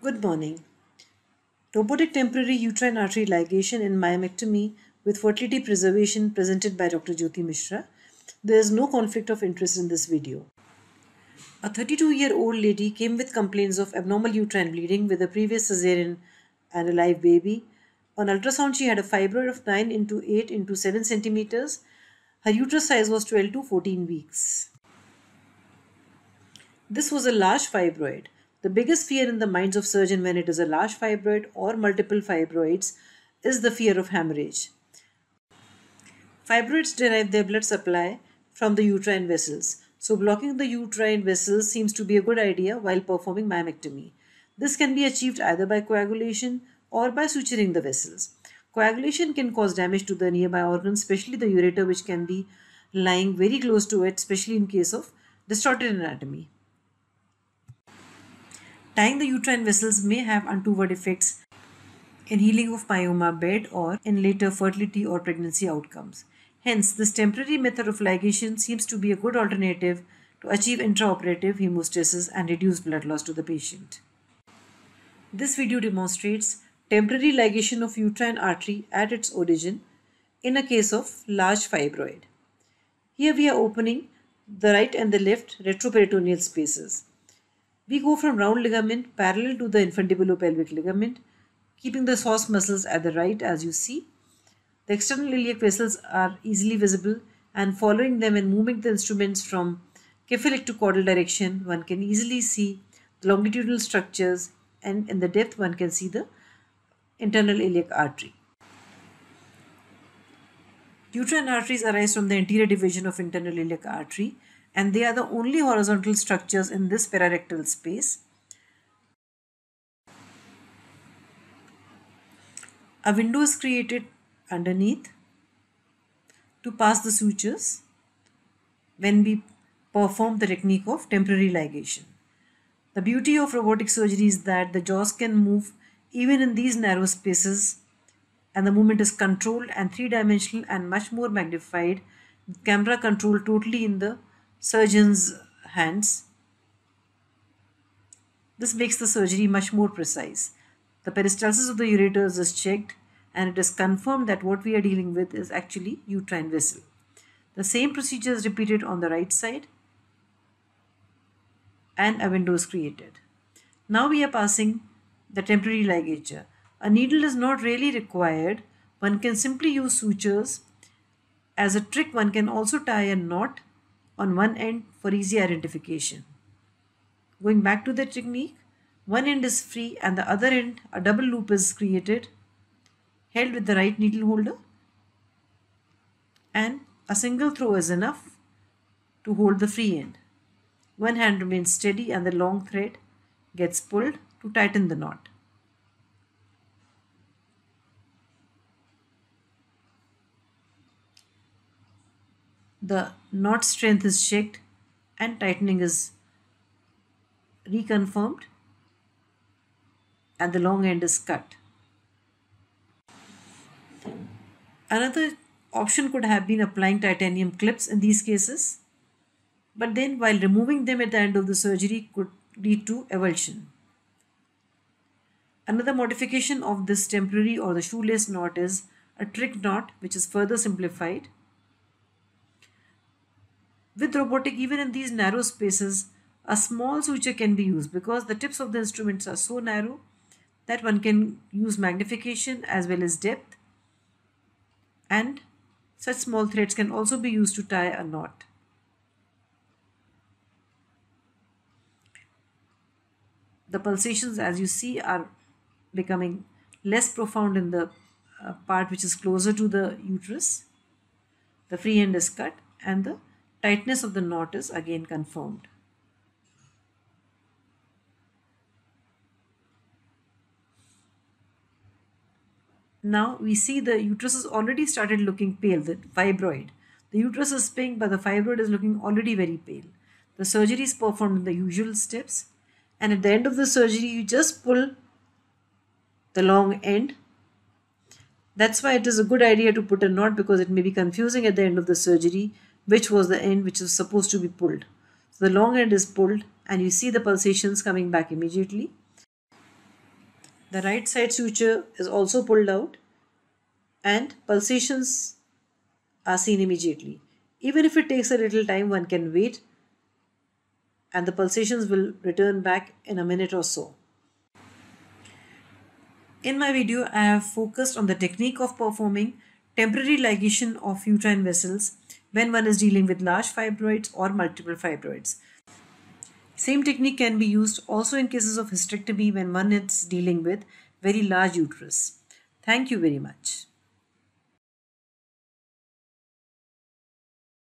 Good morning. Robotic temporary uterine artery ligation in myomectomy with fertility preservation presented by Dr. Jyoti Mishra. There is no conflict of interest in this video. A 32-year-old lady came with complaints of abnormal uterine bleeding with a previous cesarean and a live baby. On ultrasound, she had a fibroid of 9 into 8 into 7 centimeters. Her uterus size was 12 to 14 weeks. This was a large fibroid. The biggest fear in the minds of surgeon when it is a large fibroid or multiple fibroids is the fear of hemorrhage. Fibroids derive their blood supply from the uterine vessels, so blocking the uterine vessels seems to be a good idea while performing myomectomy. This can be achieved either by coagulation or by suturing the vessels. Coagulation can cause damage to the nearby organs, especially the ureter, which can be lying very close to it, especially in case of distorted anatomy. Tying the uterine vessels may have untoward effects in healing of myoma bed or in later fertility or pregnancy outcomes. Hence, this temporary method of ligation seems to be a good alternative to achieve intraoperative hemostasis and reduce blood loss to the patient. This video demonstrates temporary ligation of uterine artery at its origin in a case of large fibroid. Here we are opening the right and the left retroperitoneal spaces. We go from round ligament parallel to the infundibulopelvic ligament, keeping the psoas muscles at the right as you see. The external iliac vessels are easily visible, and following them and moving the instruments from cephalic to caudal direction, one can easily see the longitudinal structures, and in the depth one can see the internal iliac artery. Uterine arteries arise from the anterior division of internal iliac artery, and they are the only horizontal structures in this pararectal space. A window is created underneath to pass the sutures when we perform the technique of temporary ligation. The beauty of robotic surgery is that the jaws can move even in these narrow spaces, and the movement is controlled and three-dimensional and much more magnified. Camera control totally in the surgeon's hands. This makes the surgery much more precise. The peristalsis of the ureters is checked, and it is confirmed that what we are dealing with is actually uterine vessel. The same procedure is repeated on the right side, and a window is created. Now we are passing the temporary ligature. A needle is not really required. One can simply use sutures. As a trick, one can also tie a knot on one end for easy identification. Going back to the technique, one end is free and the other end, a double loop is created, held with the right needle holder, and a single throw is enough to hold the free end. One hand remains steady and the long thread gets pulled to tighten the knot. The knot strength is checked and tightening is reconfirmed, and the long end is cut. Another option could have been applying titanium clips in these cases, but then while removing them at the end of the surgery could lead to avulsion. Another modification of this temporary or the shoelace knot is a trick knot, which is further simplified. With robotic, even in these narrow spaces, a small suture can be used because the tips of the instruments are so narrow that one can use magnification as well as depth, and such small threads can also be used to tie a knot. The pulsations, as you see, are becoming less profound in the part which is closer to the uterus. The free end is cut and the tightness of the knot is again confirmed. Now we see the uterus has already started looking pale, the fibroid. The uterus is pink, but the fibroid is looking already very pale. The surgery is performed in the usual steps, and at the end of the surgery you just pull the long end. That's why it is a good idea to put a knot, because it may be confusing at the end of the surgery which was the end which is supposed to be pulled. So the long end is pulled and you see the pulsations coming back immediately. The right side suture is also pulled out and pulsations are seen immediately. Even if it takes a little time, one can wait and the pulsations will return back in a minute or so. In my video, I have focused on the technique of performing temporary ligation of uterine vessels when one is dealing with large fibroids or multiple fibroids. Same technique can be used also in cases of hysterectomy when one is dealing with very large uterus. Thank you very much.